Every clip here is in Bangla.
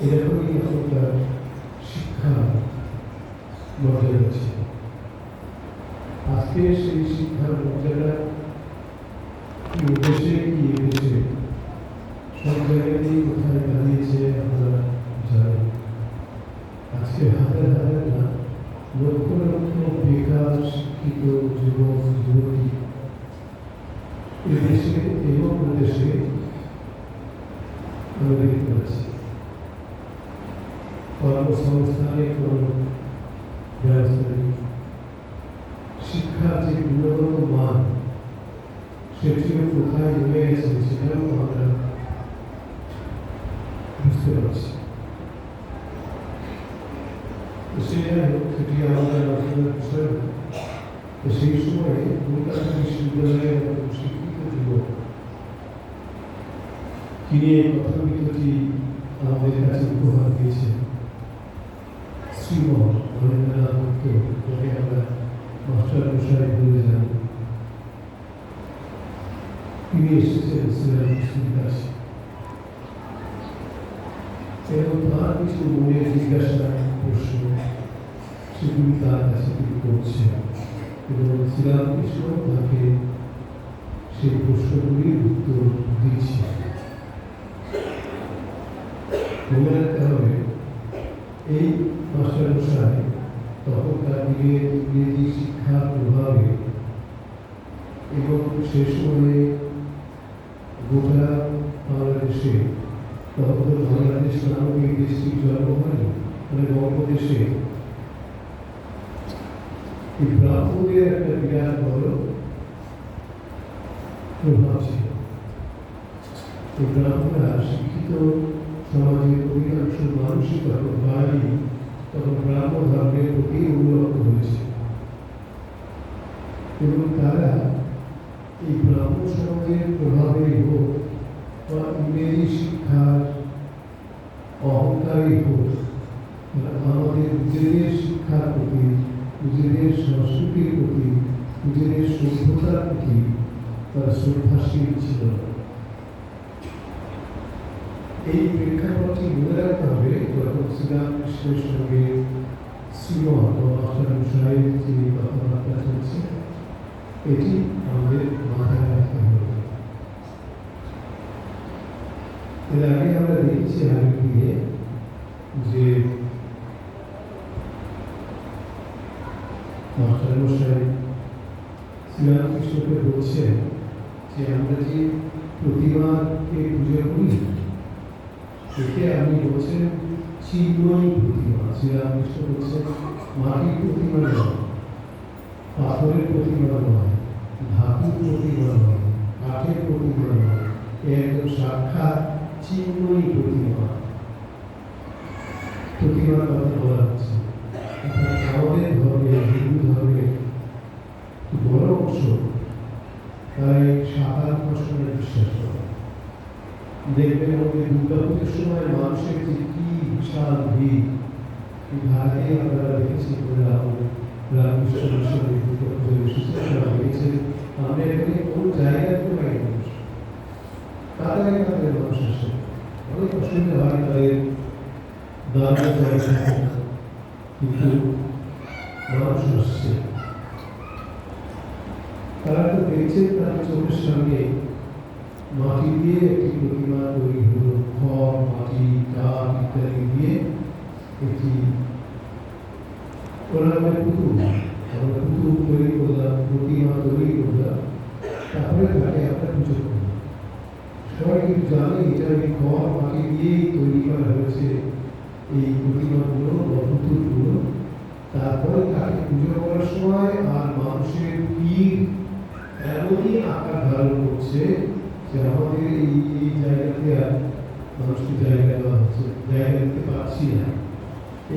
এরকমই এখনকার শিক্ষা বজায় আছে। আজকে সেই শিক্ষার মর্যাদা কি উদ্দেশ্যে কি এদেশে সব জায়গাতেই কোথায় দাঁড়িয়েছে আমরা জানি। আজকে হাজার হাজার না লক্ষ লক্ষ বেকার শিক্ষিত যুবক যুবতী এদেশে এবং প্রদেশে আমরা দেখতে পাচ্ছি। কর্মসংস্থানে কোনো ব্যবস্থা নেই। শিক্ষার যে গুণগত মান সেটিও কোথায় নেমে গেছে সেটাও আমরা বুঝতে পারছি। সেটাই হোক, সেটি আমাদের আলোচনার বিষয়। সেই সময়ে কলকাতা বিশ্ববিদ্যালয়ের শিক্ষিত যুবক তিনি এই কথাটি আমাদের কাছে উপহার দিয়েছেন। শ্রীমঠ নরেন্দ্রনাথ দত্ত, যাকে আমরা মাস্টার মশাই বলে জানি, তিনি এসেছেন শ্রীরামকৃষ্ণের কাছে এবং তার কিছু মনের জিজ্ঞাসা প্রশ্ন সেগুলি তার কাছে তিনি করছেন এবং শ্রীরামকৃষ্ণ তাকে সেই প্রশ্নগুলির উত্তর দিচ্ছে। মনে রাখতে হবে, এই মাস্টারমশাই তখনকার দিকে ইংরেজি শিক্ষার প্রভাবে এবং সে সময়ে গোটা বাংলাদেশে, তখন বাংলাদেশ নামক এই দেশটির জন্ম হয়নি, মানে বঙ্গদেশে এই ব্রাহ্মণের একটা বিরাট বড় প্রভাব ছিল। এই ব্রাহ্মণরা শিক্ষিত সমাজের অধিকাংশ মানুষই তখন বাঙালি, তখন ব্রাহ্মণ ধর্মের প্রতি অনুরক্ত হয়েছে এবং তারা এই ব্রাহ্মণ সমাজের প্রভাবেই হোক বা ইংরেজি শিক্ষার অহংকারই হোক, আমাদের নিজেদের শিক্ষার প্রতি, নিজেদের সংস্কৃতির প্রতি, নিজেদের সভ্যতার প্রতি তারা শ্রদ্ধাশীল ছিল। এই প্রেক্ষাপটটি মনে রাখতে হবে যখন শ্রীরামকৃষ্ণের সঙ্গে শ্রীমঠ বা মাস্টারমশাইয়ের যে কথাবার্তা চলছে, এটি আমাদের মাথায় রাখতে হবে। এর আগে আমরা দেখেছি আগের দিকে যে মাস্টারমশাই শ্রীরামকৃষ্ণকে বলছেন যে আমরা যে প্রতিমাকে পুজো করি, একে আপনি বলছেন চিন্ময়ী প্রতিমা। শ্রীরামকৃষ্ণ বলছেন মাটির প্রতিমা নয়, পাথরের প্রতিমা নয়, ধাতুর প্রতিমা নয়, কাঠের প্রতিমা নয়, একদম সাক্ষাৎ চিন্ময়ী প্রতিমা। প্রতিমার কথা বলা হচ্ছে। আমাদের ধর্মে, হিন্দু ধর্মে বড় অংশ তাই সাকার উপাসনায় বিশ্বাস করে। দেখবেন আমাদের দুর্গাপুজোর সময় মানুষের যে কি বিশাল ভিড়, এই ঘাটে আপনারা দেখেছেন রামকৃষ্ণ মিশনের দুর্গাপুজো এসেছে, তারা দেখেছেন আমরা এখানে কোন জায়গায় কোথায় মানুষ, তাদের তাদের মানুষ আসে, অনেক অসুবিধা হয়, তাদের দাঁড়ানো জায়গা কিন্তু মানুষ আসছে। তারা তো দেখছেন তার চোখের সামনে মাটি দিয়ে একটি প্রতিমা তৈরি হলো, খড়, মাটি, কাঠ ইত্যাদি দিয়ে একটি পুতুল, আমরা পুতুল তৈরি করলাম, প্রতিমা তৈরি করলাম, তারপরে তাকে আমরা পুজো করলাম। সবাই কিন্তু জানে এটা এই খড় মাটি দিয়েই তৈরি করা হয়েছে এই প্রতিমাগুলো বা পুতুলগুলো। তারপরে তাকে পুজো করার সময় আর মানুষের ভিড় এমনই আকার ধারণ করছে যে আমাদের এই জায়গাতে আর মানুষকে জায়গা দেওয়া হচ্ছে, জায়গা দিতে পারছি না।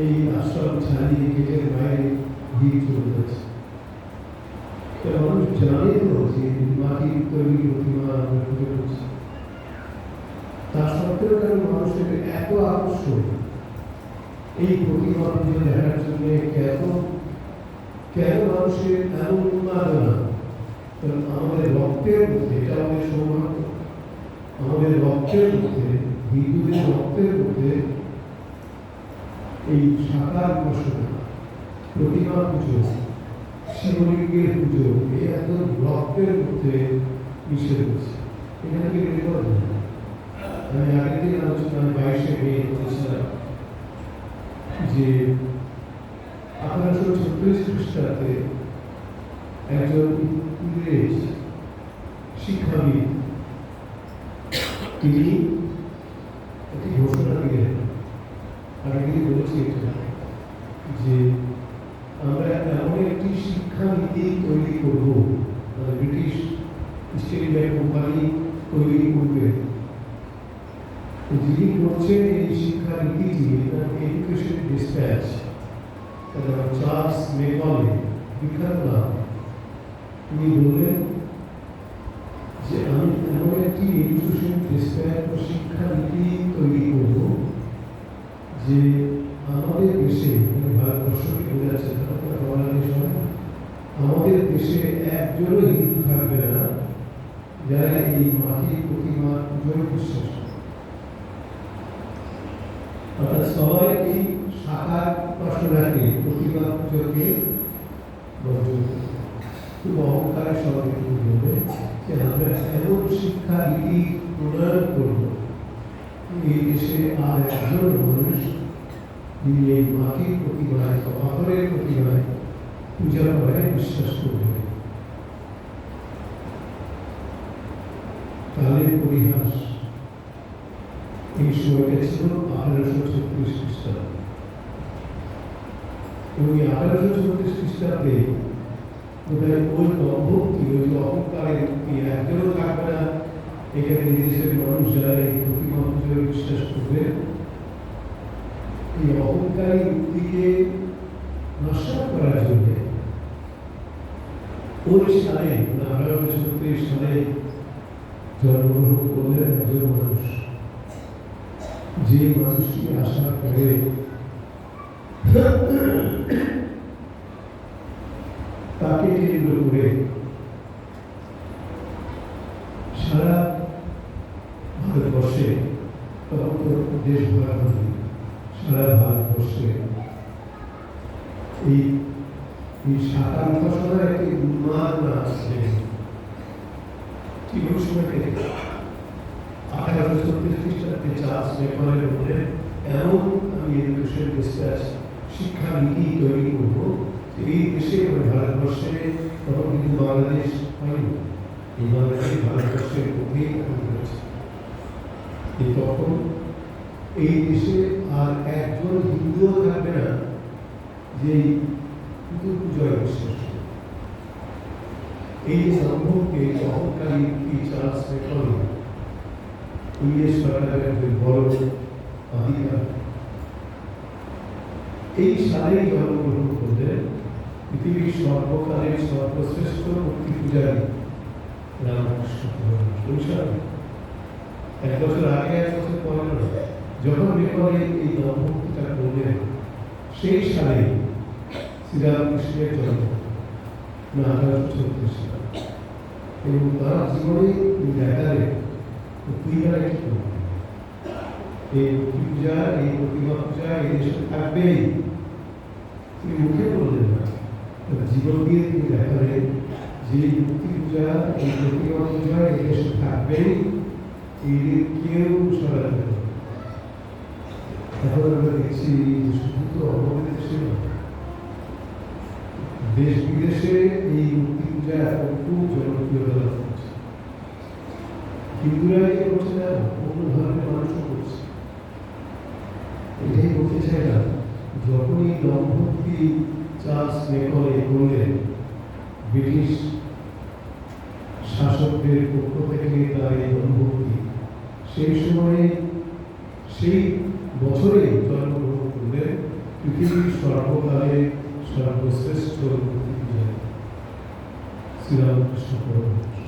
এই আশ্রম ছাড়িয়ে গেটের বাইরে ভিড় চলে যাচ্ছে। মানুষ জানে তো যে মাটির তৈরি প্রতিমা আমরা পুজো করছি, তা সত্ত্বেও কেন মানুষের এত আকর্ষণ এই প্রতিমা পুজো দেখার জন্য? কেন মানুষের এমন উন্মাদনা? কারণ আমাদের রক্তের মধ্যে, এটা আমাদের সৌভাগ্য, আমাদের রক্তের মধ্যে, হিন্দুদের রক্তের মধ্যে এই সাকার উপাসনা, প্রতিমা পুজো, শিবলিঙ্গের পুজো, এই একদম ব্লকের মধ্যে মিশে রয়েছে। এখানে কি রেকর্ড নেই। আমি আগের দিন আলোচনায় 22শে মে বলেছিলাম যে 1836 খ্রিস্টাব্দে একজন ইংরেজ শিক্ষাবিদ তিনি একটি ঘোষণা দিলেন। আগে বলেছি এটা যে আমরা এমন একটি শিক্ষানীতি তৈরি করব, ব্রিটিশ ইস্ট ইন্ডিয়া কোম্পানি তৈরি করবে। যিনি করছেন এই শিক্ষানীতিটি, এডুকেশন ডিসপ্যাচ, চার্লস মেকলে, বিখ্যাত নাম। তিনি বললেন যে আমি এমন একটি এডুকেশন ডিসপ্যাচ বা শিক্ষানীতি তৈরি করব যে আমাদের দেশে, ভারতবর্ষকে বোঝাচ্ছে, বাংলাদেশ নয়, আমাদের দেশে একজনও হিন্দু থাকবে না যারা এই মাটির প্রতিমা পুজোয় বিশ্বাস করে। অর্থাৎ সবাই এই সাকার উপাসনাকে, প্রতিমা পুজোকে বর্জন করবে। খুব অহংকারের সঙ্গে বলবে যে আমরা এমন শিক্ষা নীতি প্রণয়ন করব এই দেশে আর একজন মানুষ তিনি এই মাটির প্রতিমায় বা পাথরের প্রতিমায় পূজা করায় বিশ্বাস করবে। কালের পরিহাস। এই সময়টা ছিল 1836 খ্রিস্টাব্দে, এবং 1836 খ্রিস্টাব্দে বোধহয় ওই দম্ভক্তি, ওই অহংকারের মুক্তি একজনও থাকবে না এখানে দেশের মানুষ যারা এই প্রতিমা পুজোয় বিশ্বাস করবে। এই অহংকারী মুক্তিকে নষ্ট করার জন্য ওই সালে, 1836 সালে জন্মগ্রহণ করলেন একজন মানুষ, যে মানুষটি আশা করে তাকে কেন্দ্র করে সারা ভারতবর্ষে, তখন তো দেশ ভরা সারা ভারতবর্ষে এই সাকার উপাসনার একটি উন্মাদনা আসছে। ঠিক ওই সময় থেকে 1836 খ্রিস্টাব্দে চার্লস মেকলে বললেন এমন আমি এডুকেশন ডিসপ্যাচ শিক্ষানীতি তৈরি করবো এই দেশে, ভারতবর্ষে, তখন কিন্তু বাংলাদেশ হয়নি, এই বাংলাদেশ ভারতবর্ষের মধ্যেই রয়েছে। তখন এই দেশে আর একজন হিন্দুও থাকবে না যে হিন্দু পূজায় বিশ্বাস। এই সম্ভবকে অহংকারী চার্লস মেকলে, ইংরেজ সরকারের বড় অধিকার, এই সালেই জন্মগ্রহণ করলেন পৃথিবীর সর্বকালের সর্বশ্রেষ্ঠ মূর্তি পূজারী রামকৃষ্ণ পরমহংস। 1 বছর আগে, 1 বছর পরে যখন মেকলে এই দম্ভক্তিটা করলেন, সেই সালে শ্রীরামকৃষ্ণের জন্ম 1836 সালে, এবং তার জীবনে দেখালেন পূজার একটি এই মূর্তি পূজা, এই প্রতিমা পূজা এই দেশে থাকবেই। তিনি মুখে বললেন না, জীবন দিয়ে তিনি দেখালেন যে মূর্তি পূজা, এই প্রতিমা পূজা এই দেশে থাকবেই, এই কেউ সরাতে পারবে। এখন আমরা দেখছি শুধু তো আমাদের দেশে নয়, দেশ বিদেশে এই মূর্তি পূজা এখন খুব জনপ্রিয়তা লাভ করছে। হিন্দুরা যে করছে না, অন্য ধর্মের মানুষও করছে। এটাই বলতে চাইলাম, যখন এই দম্ভক্তি চার্লস মেকলে করলেন, ব্রিটিশ শাসকদের পক্ষ থেকে তার এই দম্ভক্তি, সেই সময়ে সেই বছরে জন্মগ্রহণ করলেন পৃথিবীর সর্বকালে সর্বশ্রেষ্ঠ মূর্তি পূজারী শ্রীরামকৃষ্ণ পরমহংস।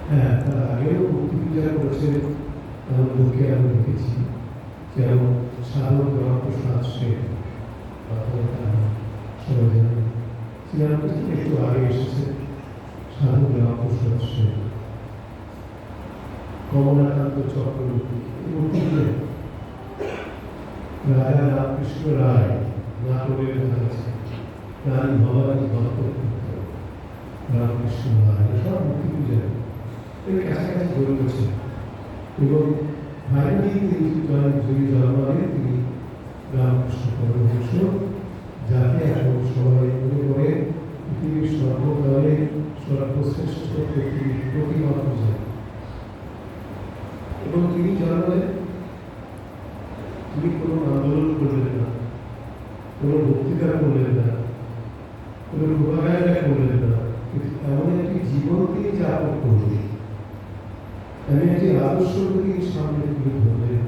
হ্যাঁ, তার আগেও মূর্তি পূজা করেছেন এমন লোককে আমি দেখেছি, যেমন সাধক রামপ্রসাদ সেন, সবাই জানেন। শ্রীরামকৃষ্ণ একটু আগে এসেছেন সাধক রামপ্রসাদ সেন, কমলাকান্ত চক্রবর্তী, রাজা রামকৃষ্ণ রায় নাটকের কাছে রানী ভবানী দত্ত রামকৃষ্ণ রায় সব মূর্তি পূজারী এর কাছাকাছি গড়ে উঠেছে এবং ফাইনালি তিনি যিনি জন্মালেন তিনি রামকৃষ্ণ পরমহংস, যাকে এখন সবাই মনে করে পৃথিবীর সর্বকালের সর্বশ্রেষ্ঠ প্রতিমা পূজা। এবং তিনি জন্মালেন, তিনি কোনো আন্দোলন করলেন না, কোনো বক্তৃতা করলেন না, কোনো প্রোপাগান্ডা করলেন না, এমন একটি জীবন তিনি যাপন করলেন, এমন একটি আদর্শকে তিনি সামনে তুলে ধরলেন,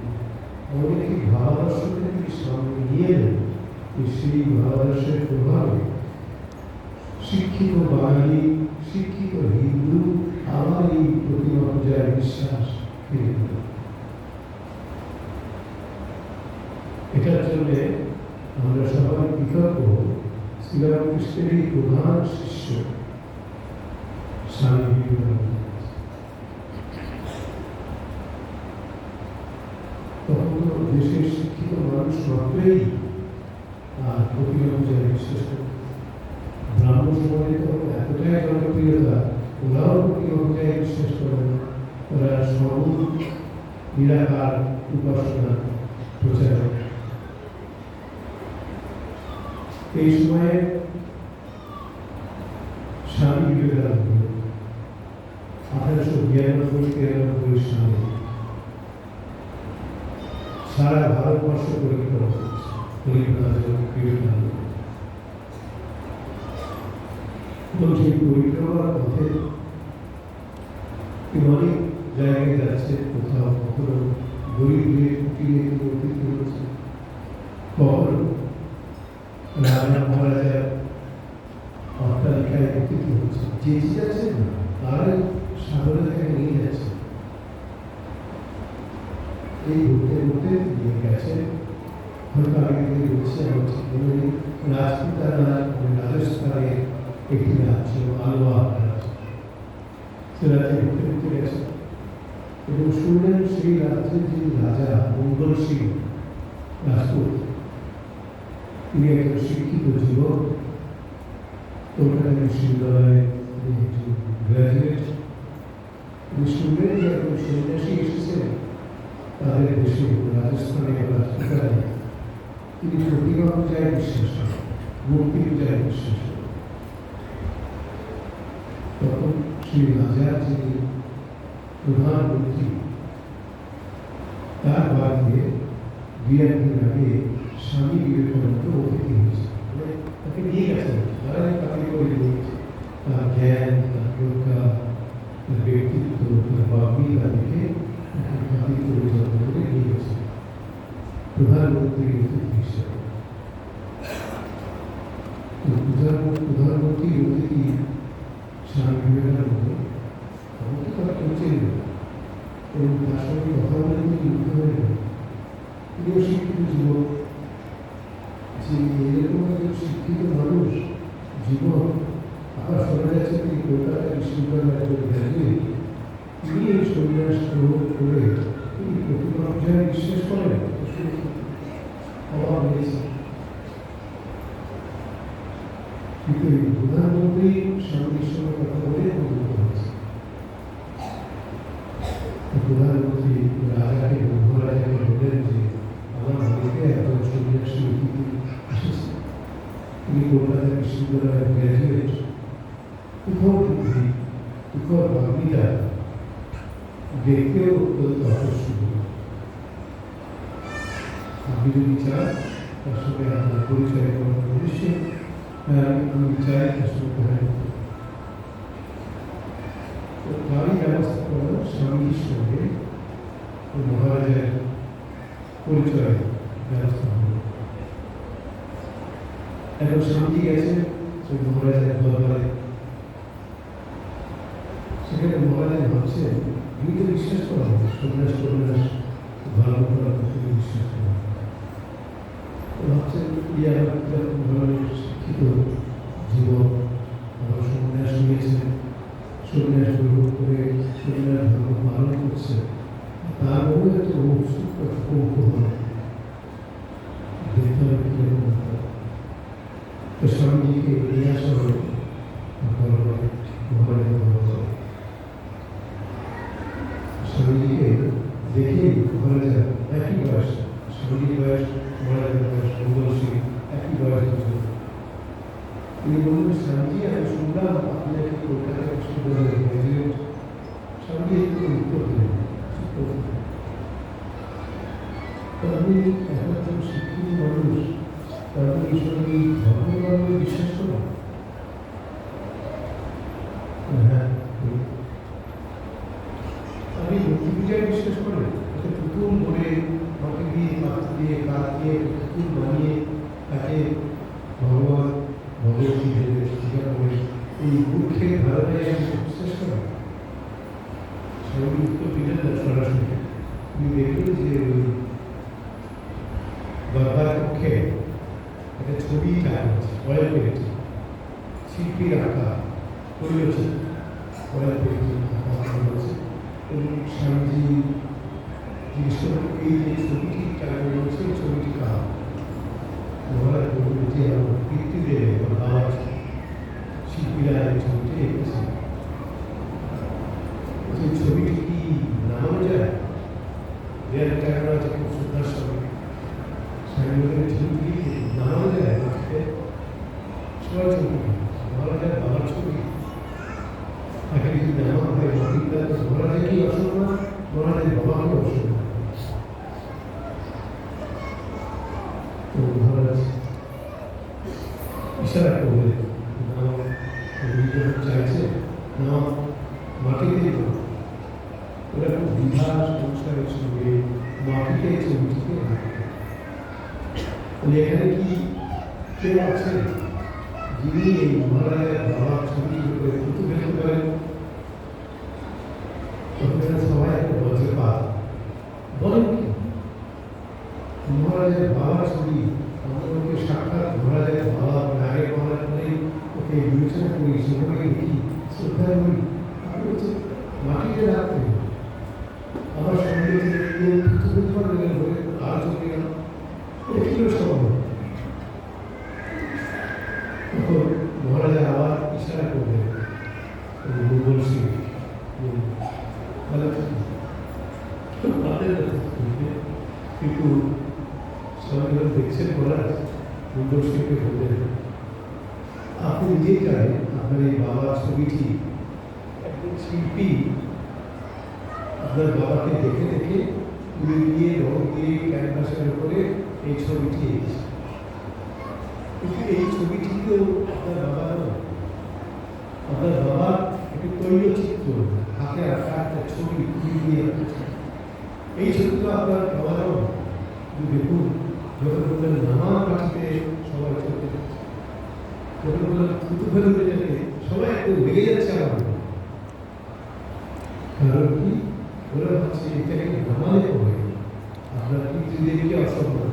এমন একটি ভাবাদর্শকে তিনি সামনে নিয়ে এলেন। সেই ভাবাদর্শের প্রভাবে শিক্ষিত বাঙালি, শিক্ষিত হিন্দু আবার এই প্রতিমা পূজার বিশ্বাস ফিরে পেল। এটার জন্য আমরা সবাই কৃতজ্ঞ শ্রীরামকৃষ্ণের এই প্রধান শিষ্য স্বামী বিবেকানন্দ। তখন তো দেশের শিক্ষিত মানুষ মাত্রই আর প্রতিমা পূজায় বিশ্বাস করত। ব্রাহ্মণ সমাজে তো এতটাই জনপ্রিয়তা, ওরাও প্রতিমা পূজায় বিশ্বাস করে না, ওরা সর্ব নিরাকার উপাসনা প্রচার। এই সময়ে স্বামী বিবেকানন্দ 1892-93 সালে সারা ভারতবর্ষ পরিক্রমা করেছে। বিবেকানন্দ এবং সেই পরিক্রমার পথে তিনি অনেক জায়গায় যাচ্ছে, কোথাও কখনো গরিবদের কুটিরে অতিথি হচ্ছে, কখনো রাজা মহারাজার অট্টালিকায় অতিথি হচ্ছে। যেতে যাচ্ছে না, তারা সাগরটাকে নিয়ে যাচ্ছে। এই ঘুরতে ঘুরতে নিয়ে গেছেন, হয়তো আগে থেকে বলছে রাজপুতারা রাজস্থানের একটি রাজ্য আলোয়া রাজ্য, সে রাজ্যে ঘুরতে ঘুরতে গেছে এবং শুনলেন সেই রাজ্যের যে রাজা মঙ্গল সিং রাজপুত, তিনি একজন শিক্ষিত যুবক, কলকাতা বিশ্ববিদ্যালয়ে গ্রাজুয়েট। তিনি শুনলেন যে একজন সন্ন্যাসী এসেছেন তাদের দেশে রাজস্থানে রাজপুতায়, তিনি প্রতিমা পূজায় বিশ্বাস করেন, মূর্তি পূজায় বিশ্বাস করেন। তখন সেই রাজার যিনি প্রধানমন্ত্রী, তার বাড়িতে দুই-একদিন আগে স্বামী বিবেকানন্দ অতিথি হয়েছে, তাকে নিয়ে গেছেন, তারা তাকে করে নিয়েছে। তার জ্ঞান, তার প্রজ্ঞা, তার ব্যক্তিত্ব, তার বাগ্মিতা দেখে তাকে পরিচালনা করে নিয়ে গেছে প্রধানমন্ত্রীর অতিথি হিসেবে। প্রধানমন্ত্রীর অতিথি স্বামী বিবেকানন্দ আমাকে তারা পৌঁছে এবং তার সঙ্গে কথা বলে তিনি মুগ্ধ হয়ে গেলেন। তিনিও শিক্ষিত যুবক, যে এরকম একজন শিক্ষিত মানুষ যুবক, আবার শোনা যাচ্ছে তিনি কলকাতা বিশ্ববিদ্যালয়ের একজন গ্রাজুয়েট, তিনি এই সন্ন্যাস গ্রহণ করে তিনি প্রতিমা পূজায় বিশ্বাস করেন। অবাক হয়েছে। কিন্তু এই প্রধানমন্ত্রী স্বামীর সঙ্গে কথা বলে মুগ্ধ হয়েছে। প্রধানমন্ত্রী রাজাকে মহারাজাকে বললেন যে আমার বাড়িতে একজন সন্ন্যাসী অতিথি এসেছে, তিনি কলকাতা বিশ্ববিদ্যালয়ের গ্রাজুয়েট, তুখর বুদ্ধি, তুখর বাগ্মিতা, দেখতেও অত্যন্ত আকর্ষণীয়। আপনি যদি চান তার সঙ্গে আপনার পরিচয় করার উদ্দেশ্যে আমি চাই তার সঙ্গে দেখা করতে। তারই ব্যবস্থা করা স্বামীর সঙ্গে মহারাজের পরিচয় ব্যবস্থা হল। এখন স্বামী গেছে সেই মহারাজের দরবারে, সেখানে মহারাজ ভাবছেন তিনি তো বিশ্বাস করা হবে সন্ন্যাস ভালো করার প্রতি বিশ্বাস করা হবে। ভাবছেন ধরনের শিক্ষিত যুবক আমার সন্ন্যাস নিয়েছেন, সন্ন্যাস গ্রহণ করে সন্ন্যাস ধর্ম পালন করছে, তার মধ্যে একটা উৎসুকতা কৌতূহল। ছবিটিকে নিয়ে আসা হলো স্বামীজিকে দেখে ঘরে যান, একই বয়স, স্বামীজির বয়স, মহারাজের বয়স, মঙ্গলশ্রী একই বয়স। তিনি বললেন, স্বামীজি আমি শুনলাম আপনি নাকি কলকাতা বিশ্ববিদ্যালয়ে গ্র্যাজুয়েট। স্বামীজি একটু উত্তর দিলেন, আপনি একজন শিক্ষিত মানুষ, তারপরে ঈশ্বরী ধর্মকর্মে বিশ্বাস করেন? হ্যাঁ। আমি মূর্তি পূজায় বিশ্বাস করেন? একটা পুতুল বলে মাটি দিয়ে, পাথর দিয়ে, কাঠ দিয়ে পুতুল বানিয়ে তাকে ভগবান ভগবতী ভেবে পূজা করে এই মূর্খের ধারণায় আমি বিশ্বাস করেন? স্বামী উত্তর দিলেন না সরাসরি। তুমি দেখবেন যে ওই বাবার পক্ষে একটা ছবি টাঙাচ্ছে, অয়েল পেন্টিং, শিল্পীর আঁকা করেছে, অয়েল পেন্টিং আঁকা করেছে। এবং স্বামীজি জিজ্ঞেস করেন, এই যে ছবিটি টাঙানো রয়েছে এই ছবিটি কার? মহারাজ বললেন যে আমার পিতৃদেব বা বাবার শিল্পীরা এই ছবিটি এঁকেছে। সেই ছবিটি কি নামানো যায়? দেয়ালে টাঙানো আছে খুব শ্রদ্ধার সঙ্গে। স্বামীদের ছবি নামানো যায়, সবাই ছবি মহারাজের বাবার ছবি তাকে যদি নামা হয় মাটিটা, তো মহারাজেরই অসম্মান, মহারাজের বাবাকে অসম্মান। তো মহারাজ ইশারা করলেন, নাম চাইছে নাম মাটিতে, ওরা খুব বিধা সংস্কারের সঙ্গে মাটিতে ছবিটিকে রাখবে। এখানে কি কেউ আছে যিনি এই মহারাজের বাবার ছবিটির উপরে থুতু ফেলতে পারেন? সবাই একটা বজ্রপাত বলেন কি মহারাজের বাবার ছবি, আমাদেরকে সাক্ষাৎ মহারাজের বাবা আগে মহারাজ বলেই ওকে বিবেচনা করি, সেভাবে দেখি, শ্রদ্ধা করি, আপনি হচ্ছে মাটিতে রাখতে আমার সঙ্গে থুতু ফেলতে পারবেন বলে আর চলে গেল, এটা কি সম্ভব? মহারাজা আবার ইশারা করলেন মঙ্গলশ্রী, কিন্তু সবাই দেখছেন মহারাজ মঙ্গলশ্রীকে বললেন, আপনি নিজেই জানেন আপনার এই বাবার ছবিটি একজন শিল্পী আপনার বাবাকে দেখে দেখে তুলে দিয়ে রং দিয়ে ক্যানভাসের উপরে এই ছবিটি এঁকেছে। কিন্তু এই ছবিটিকেও আপনার বাবা নয়, আপনার বাবার একটি তৈলচিত্র হাতে রাখা একটা ছবি তুলে দিয়ে রাখছে। এই ছবি তো আপনার বাবা নয়। দেখুন, যখন বললেন নামা মাটিতে সবাই চলতে যাচ্ছে, যখন বললেন থুতু ফেলতে যাবে সবাই একটু লেগে যাচ্ছে আমার। কারণ কি, ওরা ভাবছে এটাকে নামালে পড়ে আপনার পিতৃদেবকে অসম্মান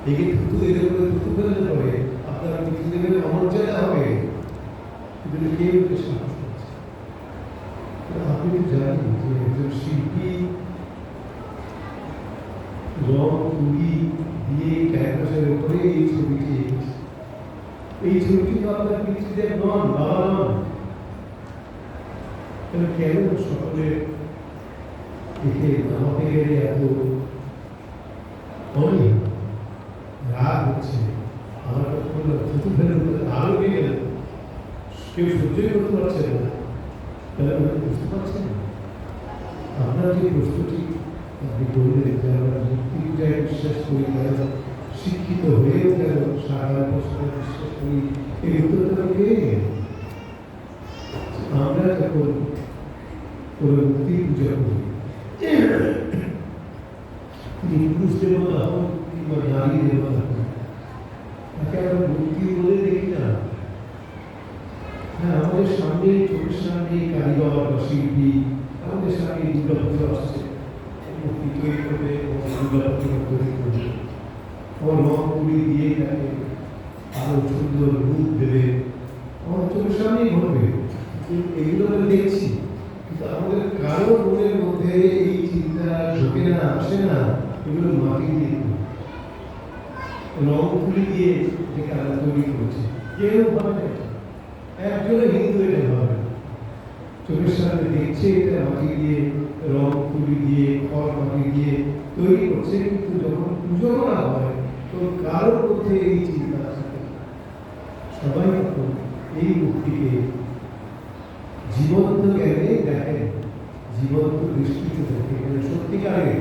একে থুতু এদের করে থুতু ফেললে পরে আপনার পিতৃদেবের অমর্যাদা হবে, কিন্তু কেউ সাহস করছে। আপনি তো জানেন যে একজন শিল্পী রং তুলি দিয়ে ক্যানভাসের উপরে এই ছবিটি এঁকেছে। এই ছবিটি তো আপনার পিতৃদেব নন, বাবা নন। কেন সকলে একে নামাতে গেলে এত অনেক রাগ হচ্ছে? আমার থুতু ফেলে আরো হয়ে গেল, কেউ সহ্যই করতে পারছে না। তাহলে বুঝতে পারছেন আপনার যে প্রশ্নটি আপনি বললেন যে আমরা মূর্তি পূজায় বিশ্বাস করি, যারা শিক্ষিত হয়েও যেন সাধারণ প্রশ্নে বিশ্বাস করি, এই উত্তরটা পেয়ে গেল। আমরা যখন কোনো মূর্তি পূজা করি, পুরুষ দেবতা হোক কিংবা নারী দেবতা হোক, তাকে আমরা মূর্তি বলে দেখি না। হ্যাঁ, আমাদের সামনে, চোখের সামনে কারিগর বা শিল্পী, আমাদের সামনে দুর্গা পুজো আসছে, মূর্তি তৈরি করবে, দুর্গা প্রতিমা তৈরি করবে, আমার রং তুলি দিয়ে তাকে আরো সুন্দর রূপ দেবে, আমার চোখের সামনেই ঘটবে। এগুলো আমরা দেখছি, কিন্তু আমাদের কারো মনের মধ্যে এই চিন্তা ঢোকে না, আসে না, এগুলো মাটি দিয়ে রং তুলি দিয়ে যে খেলা তৈরি করেছে, কেউ ভাবে একজনে হিন্দু এটা ভাবে, চোখের সামনে দেখছে এটা মাটি দিয়ে, রং তুলি দিয়ে, খড় মাটি দিয়ে তৈরি করছে, কিন্তু যখন পুজো করা হয় তো কারোর মধ্যে এই চিন্তা থাকে, সবাই তখন এই মূর্তিকে জীবন্ত জ্ঞানে দেখেন, জীবন্ত দৃষ্টিতে দেখে, সত্যিকারে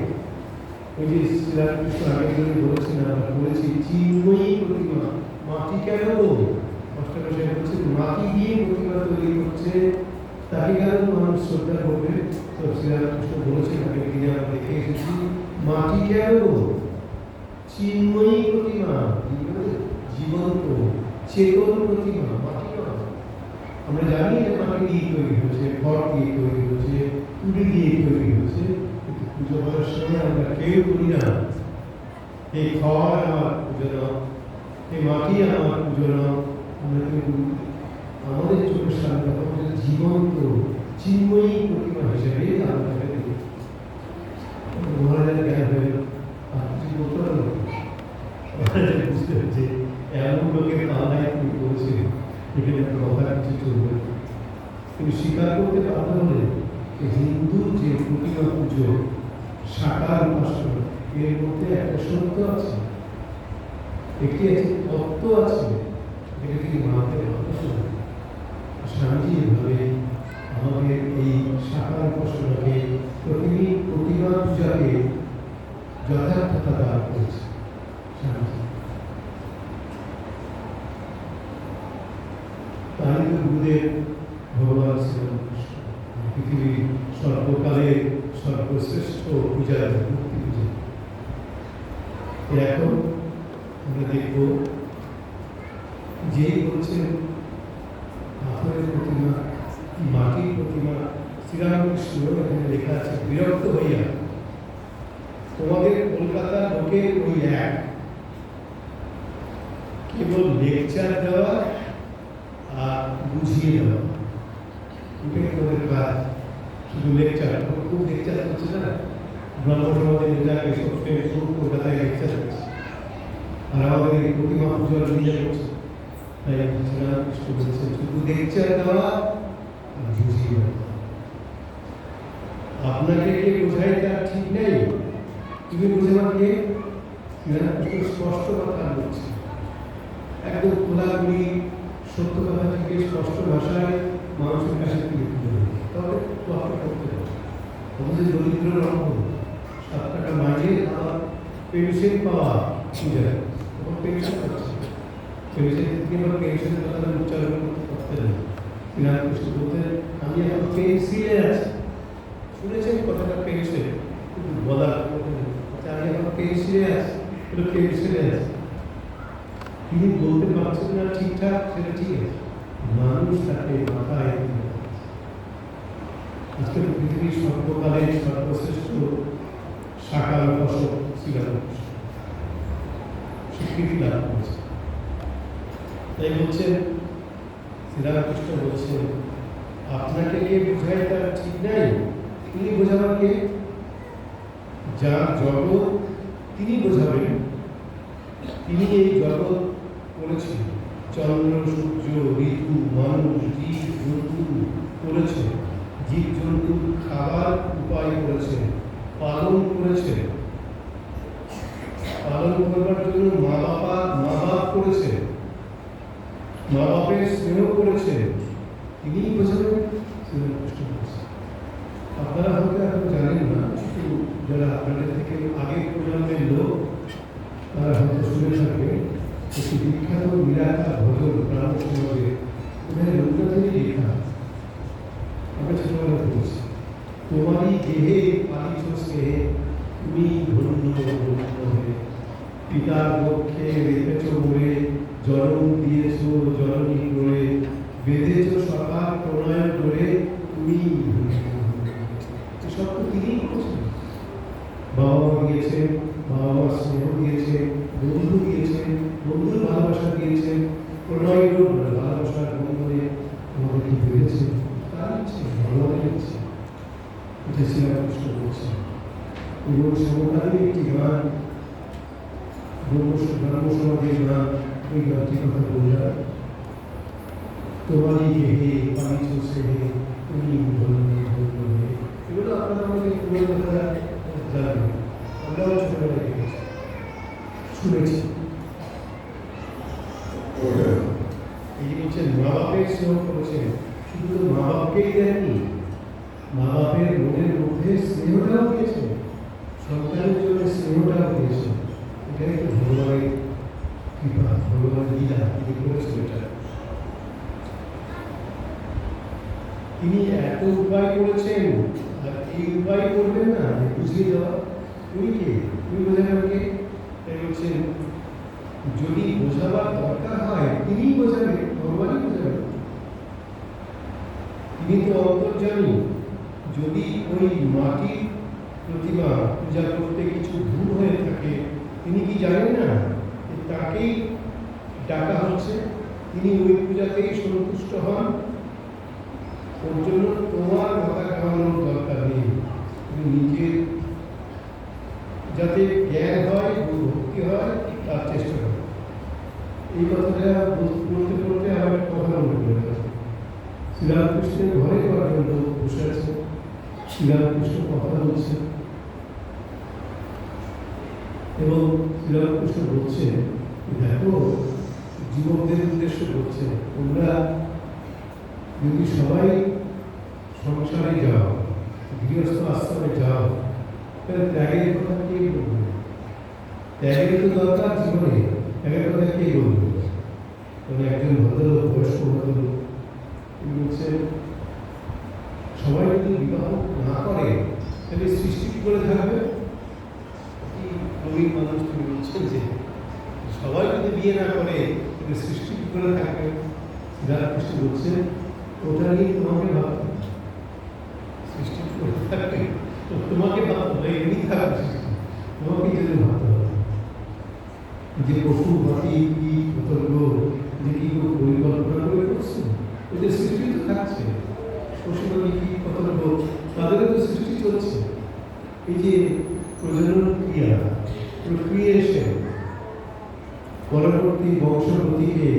ওই যে শ্রীরামকৃষ্ণ আগে বলেছেন, আমরা বলেছি চিন্ময়ী প্রতিমা, মাটি কেন অষ্টাদশে বলছে মাটি দিয়ে প্রতিমা তৈরি করছে, তাকে কেন মানুষ শ্রদ্ধা করবে? তো শ্রীরামকৃষ্ণ বলেছেন, আগে দিনে আমরা দেখে এসেছি, মাটি কেন চিন্ময়ী প্রতিমা, জীবন্ত চেতন প্রতিমা, মাটি নয়। আমরা জানি যে মাটি দিয়ে তৈরি হয়েছে, খড় দিয়ে তৈরি হয়েছে, তুলি দিয়ে তৈরি হয়েছে, কিন্তু পুজো করার সময় আমরা কেউ বলি না এই খড় আমার পুজো নাও, এই মাটি আমার পুজো নাও, আমরা কেউ আমাদের চোখের সামনে জীবন্ত চিন্ময়ী প্রতিমা হিসেবে আমরা দেখি। মহারাজের জ্ঞান হয়ে বুঝতে হচ্ছে এমন লোকের কান্নায় তুমি বলছিলেন এখানে কথা কিছু চলবে, কিন্তু স্বীকার করতে পারতে হলে হিন্দু যে প্রতিমা পুজো সাকার উপাসনা, এর মধ্যে একটা সত্য আছে, একটি তত্ত্ব আছে, এটা কি মানতে হবে। স্বামীজি এভাবে আমাদের এই সাকার উপাসনাকে, প্রতিমা পূজাকে যথার্থতা দান করেছে। তাই তো গুরুদেব ভগবান শ্রীরামকৃষ্ণ পৃথিবীর সর্বকালের সর্বশ্রেষ্ঠ পূজার মূর্তি পূজা। এখন আমরা দেখব যেই বলছেন পাথরের প্রতিমা, মাটির প্রতিমা, শ্রীরামকৃষ্ণ এখানে লেখা আছে বিরক্ত হইয়া তোমাদের কলকাতার লোকের ওই এক কেবল লেকচার দেওয়া আর বুঝিয়ে দেওয়া, এটাই তোমাদের কাজ, শুধু লেকচার। খুব লেকচার করছে না, ব্রহ্মসমাজের নেতাকে সবসময় কলকাতায় লেকচার করছে, আর আমাদের এই প্রতিমা পুজোর নিয়ে করছে। তাই শ্রীরামকৃষ্ণ বলছেন শুধু লেকচার দেওয়া আর বুঝিয়ে দেওয়া। আপনাকে কে বোঝাই তার ঠিক নেই, তুমি বোঝাবার কে? শ্রীরামকৃষ্ণ স্পষ্ট কথা বলছে, একদম খোলাখুলি সত্য কথা থেকে স্পষ্ট ভাষায় মানুষের কাছে তুলে ধরে, তবে তোয়াক্কা করতে হবে। আমাদের দরিদ্র রকম 7 টাকা মাইনে আমার পেনশন পাওয়া পূজায়, তখন পেনশন পাচ্ছে, পেনশন থেকে আমার পেনশনের কথা উচ্চারণ করতে পারতেন না। শ্রীরামকৃষ্ণ বলতেন আমি এখন পেন্সিলে আছি, শুনেছেন কথাটা পেনশন, কিন্তু বলার আমি এখন পেন্সিলে আছি, পেনশনে আছি। তিনি বলতে পারছেন না ঠিকঠাক, সেটা ঠিক আছে, মানুষ তাকে মাথায় আজকে পৃথিবীর সর্বকালের সর্বশ্রেষ্ঠ সাকার উপাসক শ্রীরামকৃষ্ণ স্বীকৃতি লাভ করেছে। তাই বলছেন শ্রীরামকৃষ্ণ বলছেন আপনাকে কে বোঝায় তার ঠিক নাই, তিনি বোঝাবার কে? যার জগৎ তিনি বোঝাবেন, তিনি এই জগৎ করেছেন, চন্দ্র সূর্য ঋতু মানুষ জীব জন্তু করেছে, জীব জন্তুর খাবার উপায় করেছে, পালন করেছে, পালন করবার জন্য মা বাপ করেছে, মা বাপের স্নেহ করেছে, তিনি বোঝাবেন। আপনারা হয়তো এখন জানেন না, কিন্তু যারা আপনাদের থেকে আগের প্রজন্মের লোক তারা হয়তো শুনে থাকবে একটি বিখ্যাত নিরাকার ভজন গ্রাম সমাজে, এখানে রবীন্দ্রনাথেরই লেখা, আমরা ছোটবেলা বলছি তোমারই দেহে পালিত স্নেহে তুমি ধন্য হয়ে, পিতার পক্ষে রেখেছ মোরে, জনম দিয়েছ জননী করে, বেঁধেছ সকাল প্রণয় করে, তুমি সব তো তিনি করছেন। বাবা মা দিয়েছেন, বাবা মার স্নেহ দিয়েছেন, বন্ধু দিয়েছেন, বন্ধুর ভালোবাসা দিয়েছেন, প্রণয় ভালোবাসার বন্ধনে আমাদের কি বেড়েছে তার ইচ্ছে ভালো লেগেছে। এটা শ্রীরামকৃষ্ণ বলছেন। এবং সমকালীন একটি গান ব্রহ্ম সমাজের নাম ওই গানটি কথা বললাম। তোমারই হে পানি চলছে হে তুমি ধন্য হে, এগুলো আপনারা আমাদের পুরো কথা জানবেন, আমরাও ছোটবেলায় দেখেছি শুনেছি। এই যে বলছেন মা বাপের স্নেহ করেছেন, শুধু তো মা বাপকেই দেননি, মা বাপের মনের মধ্যে স্নেহটাও দিয়েছেন, সন্তানের জন্য স্নেহটাও দিয়েছেন। এটাই তো ভগবানের কৃপা, ভগবানের লীলা, তিনি করেছেন এটা। তিনি এত উপায় করেছেন, আর এই উপায় করবেন না বুঝিয়ে দেওয়া, উনি কে? উনি বোঝাবেন কে? তাই বলছেন যদি বোঝাবার দরকার হয় তিনি বোঝাবেন, ভগবানই বোঝাবেন। তিনি তো অন্তর্যামী। যদি ওই মাটির প্রতিমা পূজা করতে কিছু ভুল হয়ে থাকে, তিনি কি জানেন না তাকেই ডাকা হচ্ছে, তিনি ওই পূজাতেই সন্তুষ্ট হন। ওর জন্য তোমার মাথা খাওয়ানোর দরকার নেই, তুমি নিজের যাতে জ্ঞান হয়, ভক্তি হয়, তার চেষ্টা করো। এই কথাটা বলতে বলতে আমার কথা মনে পড়ে গেছে। শ্রীরামকৃষ্ণের ঘরে পর্যন্ত বসে আছে, শ্রীরামকৃষ্ণ কথা বলছে এবং শ্রীরামকৃষ্ণ বলছে দেখো, যুবকদের উদ্দেশ্যে বলছে তোমরা যদি সবাই সংসারে যাও, গৃহস্থ আশ্রমে যাও, তাহলে ত্যাগের কথা কে বলবে? ত্যাগের তো দরকার জীবনে, ত্যাগের কথা কে বলবে? মানে একজন ভদ্রলোক, বয়স্ক ভদ্রলোক, তিনি বলছেন সবাই যদি বিবাহ না করে তাহলে সৃষ্টি কি করে থাকবে? কি নবীন মানুষ তিনি বলছেন যে সবাই যদি বিয়ে না করে তাহলে সৃষ্টি কি করে থাকবে? শ্রীরামকৃষ্ণ বলছেন ওটা নিয়ে তোমাকে ভাবতে, সৃষ্টি করে থাকবে তো তোমাকে ভাবতে হবে, এমনি থাকবে সৃষ্টি, তোমাকে যদি ভাবতে হবে যে পশু পাখি কি পতঙ্গ যে কি পরিকল্পনা করে করছে, ওদের সৃষ্টি তো থাকছে, পশু পাখি কি পতঙ্গ তাদেরও তো সৃষ্টি চলছে। এই যে প্রজনন ক্রিয়া, প্রক্রিয়েশন, পরবর্তী বংশগতিকে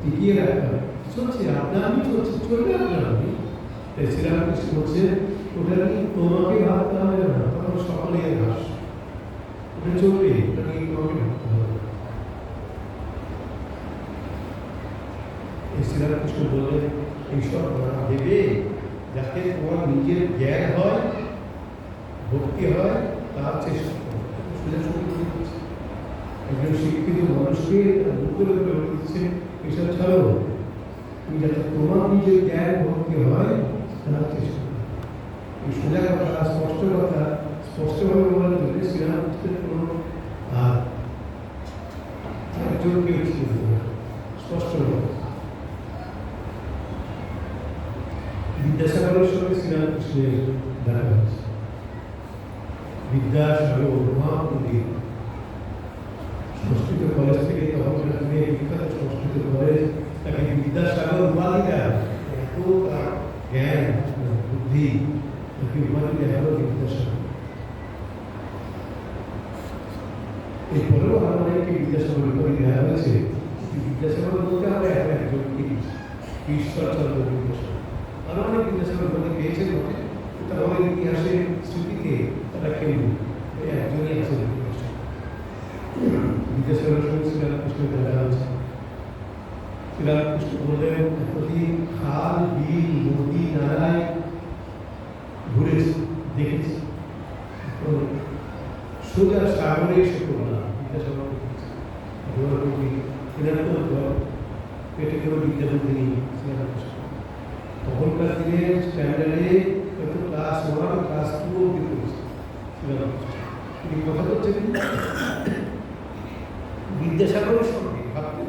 টিকিয়ে রাখা চলছে, আপনারই চলছে, চলবে আপনারই। তাই শ্রীরামকৃষ্ণ বলছে ওটা নিয়ে তোমাকে ভাবতে হবে না, তখন সকলের হ্রাস, ওটা চলবে, ওটা নিয়ে তোমাকে ভাবতে হবে। শ্রীরামকৃষ্ণ বললেন এইসব না ভেবে যাতে তোমার নিজের জ্ঞান হয়, ভক্তি হয়, তার চেষ্টা করো। একজন শিক্ষিত মানুষকে উত্তরে দিচ্ছে এসব ছাড়ো, তুমি যাতে তোমার নিজের জ্ঞান ভক্তি হয় তার চেষ্টা করো। এই সোজা কথা, স্পষ্ট কথা, স্পষ্টভাবে বলার জন্য শ্রীরামকৃষ্ণের কোনো একজনকে স্পষ্ট বিদ্যাসাগরের সঙ্গে শ্রীরামকৃষ্ণের দেখা হয়েছে। বিদ্যাসাগর মহাপণ্ডিত, সংস্কৃত কলেজ থেকে তখনকার দিনে বিখ্যাত সংস্কৃত কলেজ, তাকে বিদ্যাসাগর উপাধি দেয়, এত তার জ্ঞান বুদ্ধি, তাকে উপাধি দেওয়া হলো বিদ্যাসাগর। এরপরেও আরো অনেককে বিদ্যাসাগর উপাধি দেওয়া হয়েছে। বিদ্যাসাগর বলতে হবে একজনকে, ঈশ্বরচন্দ্র বিদ্যাসাগর। আরো অনেক বিদ্যাসাগর উপাধি পেয়েছেন বটে, এটা আমাদের ইতিহাসের স্মৃতিতে তারা কেউ একজনই আছে। বিদ্যাসাগরের সঙ্গে শ্রীরামকৃষ্ণ দেখা হচ্ছে। শ্রীরামকৃষ্ণ বললেন এতদিন খাল, বিল, নদী, নালায় ঘুরেছি, দেখেছি, সোজা সাগরে এসে পড়লাম। বিদ্যাসাগর পেটে করে বিদ্যাপতি শ্রীরামকৃষ্ণ তখনকার দিনে স্ট্যান্ডার্ডে হয়তো ক্লাস 1, ক্লাস 2 অব্দি করেছে শ্রীরামকৃষ্ণ। তিনি কথা বলছেন বিদ্যাসাগরের সঙ্গে, ভাবতে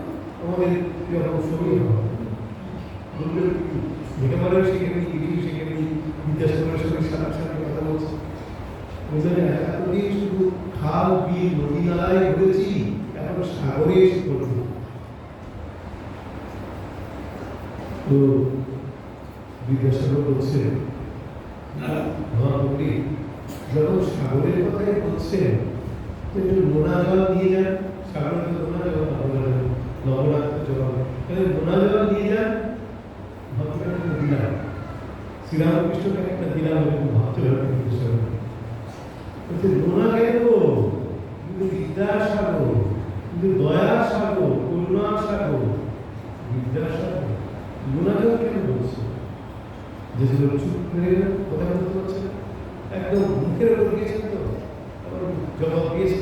আমাদের যখন সময় হয় বললেন লেখাপড়াও শিখে নিই, কিছু শিখে নিই, বিদ্যাসাগরের সঙ্গে সাথে কথা বলছে। বুঝলেন এতদিন শুধু খাল, বিল, নদী, নালায় ঘুরেছি, এখন সাগরে এসে পড়ব। তো বিদ্যাসাগর বলছে মহাপণ্ডিত যখন সাগরের কথাই বলছেন একটু নোনা জল দিয়ে যান সাগরে তো নোনা জল নবরাত্র জল তাহলে নোনা জল নিয়ে যান ভক্তকে দিলাম শ্রীরামকৃষ্ণকে একটা দিলাম এরকম ভাবতে হবে নোনা কেন কিন্তু বিদ্যার সাগর কিন্তু দয়ার সাগর করুণার সাগর বিদ্যার সাগর নোনা জল কেন বলছে যে চুপ করে কথা বলতে পারছে একদম মুখের উপর গিয়েছেন তো জবাব দিয়েছে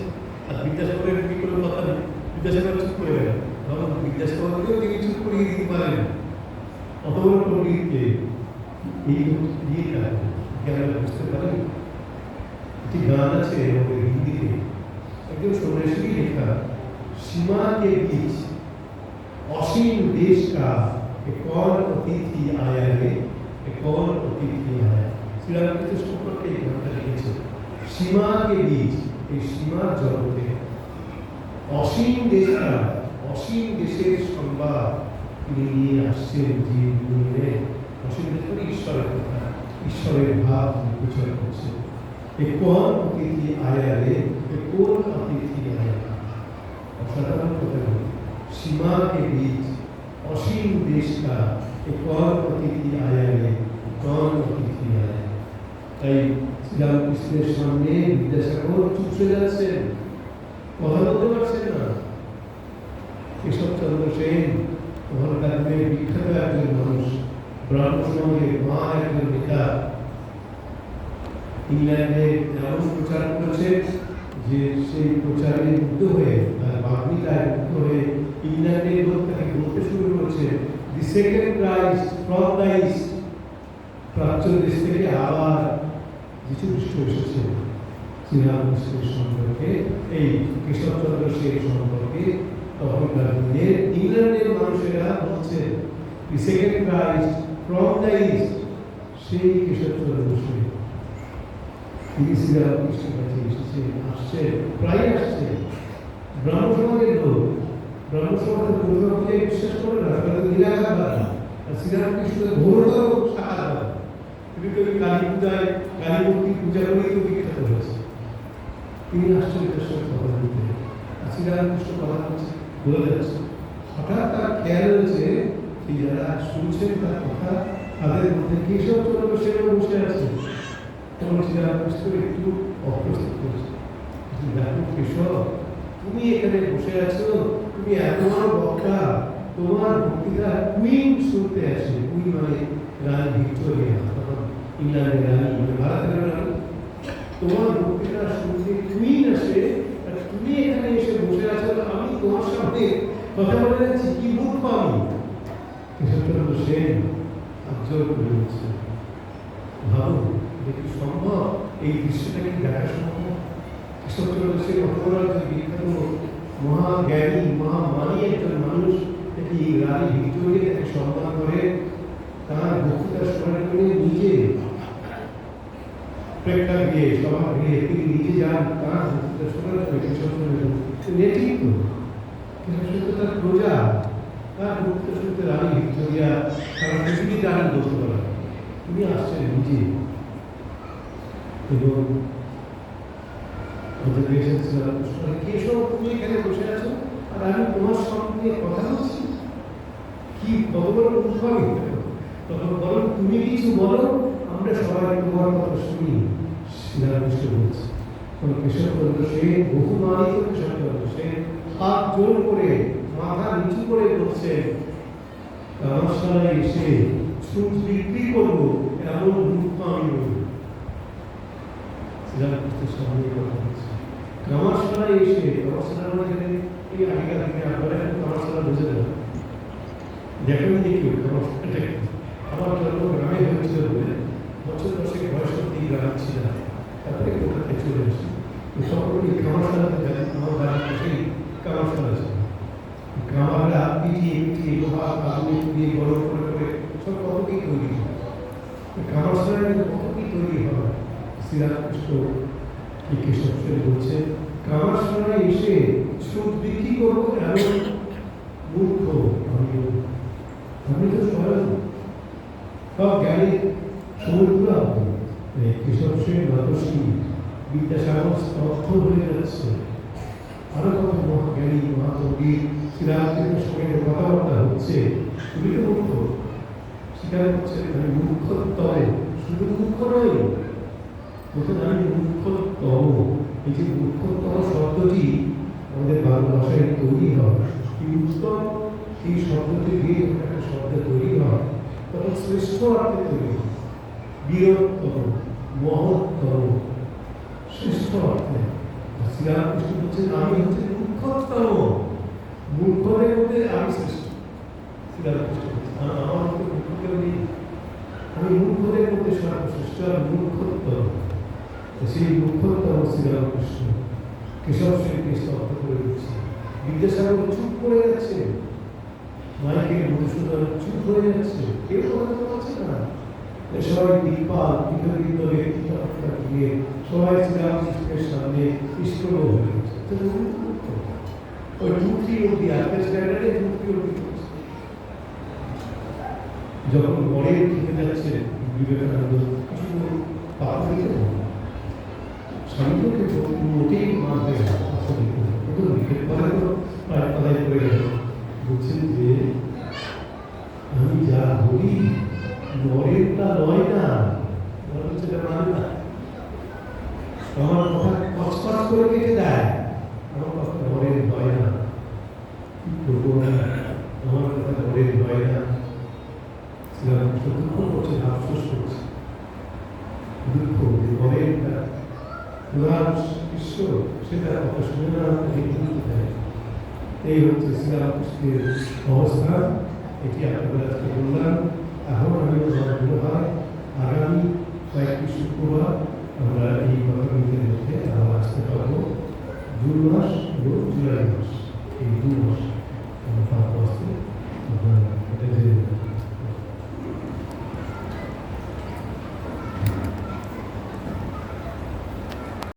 আর বিদ্যাসাগরের কি কোনো কথা নেই বিদ্যাসাগর চুপ করে গেল তখন বিদ্যাসাগরকেও তিনি চুপ করিয়ে দিতে পারেন অত বড় পণ্ডিতকে এই দিয়ে আমরা বুঝতে পারি একটি গান আছে আমাদের হিন্দিতে একদম সন্ন্যাসী লেখা सीमा के बीच असीम देश का एक और अतिथि आया है एक और अतिथि आया श्रीरामकृष्ण সম্পর্কে এই গানটা লিখেছে सीमा के बीच এই সীমা জগতে অসীম দেশটা অসীম দেশের সংবাদ তিনি নিয়ে আসছেন জীবনে অসীম দেশের ঈশ্বরের কথা ঈশ্বরের ভাব প্রচার করছে एक कौन अतिथि आया है एक कौन अतिथि आया साधारण सीमा के बीच असीम देश का एक और अतिथि आया है कौन अतिथि आया তাই শ্রীরামকৃষ্ণের সামনে বিদ্যাসাগর চুপসে যাচ্ছেন কথা বলতে পারছেন না কেশবচন্দ্র সেন ওখানকার বিখ্যাত একজন মানুষ ব্রাহ্ম সমাজের মা একজন নেতা ইংল্যান্ডে এমন প্রচার করেছে যে সেই প্রচারে মুগ্ধ হয়ে তার বাগ্মিতায় মুগ্ধ হয়ে ইংল্যান্ডের লোক তাকে বলতে শুরু করেছে the second Christ from the east প্রাচ্য দেশ থেকে আবার যিশু খ্রিস্ট এসেছে শ্রীরামকৃষ্ণের সম্পর্কে এই কেশবচন্দ্র সেন সম্পর্কে তখনকার দিনের ইংল্যান্ডের মানুষেরা বলছে the second Christ from the east সেই কেশবচন্দ্র সেন তিনি শ্রীরামকৃষ্ণের কাছে এসেছে আসছে প্রায় আসছে ব্রাহ্ম সমাজের লোক ব্রাহ্ম সমাজের দুর্গা পূজায় বিশ্বাস করে না তারা নিরাকারবাদ আর শ্রীরামকৃষ্ণের ঘোরতর সাকারবাদ তিনি তো কালী পূজায় কালী মূর্তি পূজা করেই তো বিখ্যাত হয়েছে তিনি আসছেন এটার সঙ্গে কথা বলতে আর শ্রীরামকৃষ্ণ কথা বলছে বলে যাচ্ছে হঠাৎ তার খেয়াল হয়েছে যে যারা শুনছেন তার কথা তাদের মধ্যে কেশবচন্দ্র সেন বসে আছে তখন শ্রীরামকৃষ্ণ একটু অপ্রস্তুত করেছে দেখো কেশব তুমি এখানে বসে আছো তুমি এত বড় বক্তা তোমার বক্তৃতা কুইন শুনতে আসে কুইন মানে রানী ভিক্টোরিয়া তখন ইংল্যান্ডের রানী মানে ভারতের রানী তোমার বক্তৃতা শুনতে কুইন আসে আর তুমি এখানে এসে বসে আছো আমি তোমার সামনে কথা বলে যাচ্ছি কি মূর্খ আমি কেশবচন্দ্র সেন আশ্চর্য করে বলছে ভাবো দেখি সম্ভব এই দৃশ্যটা কি দেখা সম্ভব কেশবচন্দ্র সেন অপরাধ বিখ্যাত মহাজ্ঞানী মহামানী একজন মানুষ এটি রানী ভিক্টোরিয়া তাকে সম্মান করে তার বক্তৃতা শোনার জন্য নিজে প্রেক্ষাগৃহে সভাগৃহে তিনি নিজে যান তার বক্তৃতা শোনার জন্য কেশবচন্দ্র নেতৃত্ব কেশবচন্দ্র তার প্রজা তার বক্তৃতা শুনতে রানী ভিক্টোরিয়া তারা পৃথিবীর রানী বলতে পারে তিনি আসছেন নিজে এবং কেশব তুমি এখানে বসে আছো আর আমি তোমার সঙ্গে কথা বলছি কি কত বড় উদ্ভাবী তখন বলো তুমি কিছু বলো আমরা সবাই তোমার কথা শুনি শ্রীরামকৃষ্ণ বলছে তখন কেশবচন্দ্র সেন বহু মানিত কেশবচন্দ্র সেন হাত জোর করে মাথা নিচু করে বলছে কামাশালায় এসে ছুট বিক্রি করবো এমন মূর্খ আমি বলি শ্রীরামকৃষ্ণের সামনে কথা বলছে কামাশালায় এসে কামাশালার মধ্যে এই আগেকার দিনে আপনারা এখন কামাশালা বুঝে দেন দেখেন দেখি কামাশালাটা আমার জন্ম গ্রামে হয়েছিল বলে বছর দশেক বয়স অব্দি গ্রাম ছিল তারপরে কলকাতায় চলে আসি তখন এই কামাশালাতে গেলেন আমার বাড়ির পাশেই কামাশালা ছিল কামাররা পিটিয়ে পিটিয়ে লোহা কাগজ দিয়ে গরম করে করে সব কত কি তৈরি হয় কামাশালার কত কি তৈরি হয় শ্রীরামকৃষ্ণ কেশব সেন বলছে কামাশালায় এসে সুদ বিক্রি করবো এমন মূর্খ আমি তো স্বয়ং সব জ্ঞানী সমুদ্র কেশব সেন মাতসী বিদ্যাসাগর স্তব্ধ হয়ে যাচ্ছে আরো কত মহাজ্ঞানী জ্ঞানী মহাকবি শ্রীরামকৃষ্ণের সঙ্গে কথাবার্তা হচ্ছে, তুমি তো মূর্খ স্বীকার করছে, আমি মূর্খতম, শুধু মূর্খ নয়, বলছেন আমি মূর্খতম। এই যে মূর্খতম শব্দটি আমাদের বাংলা ভাষায় তৈরি হয়, উত্তম এই শব্দটি দিয়ে একটা শব্দ তৈরি হয়, তখন শ্রেষ্ঠ অর্থে তৈরি হয়, বীরত্তম, মহত্তম, শ্রেষ্ঠ অর্থে। শ্রীরামকৃষ্ণ বলছেন আমি হচ্ছে মূর্খতম, মূর্খদের মধ্যে আমি শ্রেষ্ঠ। শ্রীরামকৃষ্ণ বলছেন আমার মধ্যে মূর্খ কেউ নেই, আমি মূর্খদের মধ্যে সর্বশ্রেষ্ঠ আর মূর্খোত্তম। সেই মূর্খোত্তম শ্রীরামকৃষ্ণ কেশব শ্রীকৃষ্ণ অর্থ করে দিচ্ছে। বিদ্যাসাগর চুপ করে যাচ্ছে, মাইকেল মধুসূদন চুপ হয়ে যাচ্ছে, কেউ কথা বলছে না। সবাই দীপাল বিতর্কিত ব্যক্তিত্বটা দিয়ে সবাই শ্রীরামকৃষ্ণের সামনে ইষ্টল হয়ে গেছে। ওই টুকরি অব্দি আজকের স্ট্যান্ডার্ডে টুকরি অব্দি করছে। যখন পরে থেকে যাচ্ছে বিবেকানন্দ কিছু পাথরিত স্বামীকে মোটেই মানবে না, পাতায় পড়ে গেল। বলছেন যে আমি যা বলি নরের তা নয় না, মানে না, আমার কথা কচকচ করে কেটে দেয়, আমার কথা নরের নয় না, কি করবো না, আমার কথা নরের নয় না। দুঃখ করছে, আফসোস করছে, দুঃখ নরের ঈশ্বর সেটা কথা শুনে না দেয়। এই হচ্ছে শ্রীরামকৃষ্ণের অবস্থান। এটি আপনাদের আজকে বললাম। এখন আমি আমার মনে হয় আগামী কয়েকটি শুক্রবার আমরা এই কথাগুলির মধ্যে আবার আসতে পারবো। জুন মাস এবং জুলাই মাস, এই 2 মাস।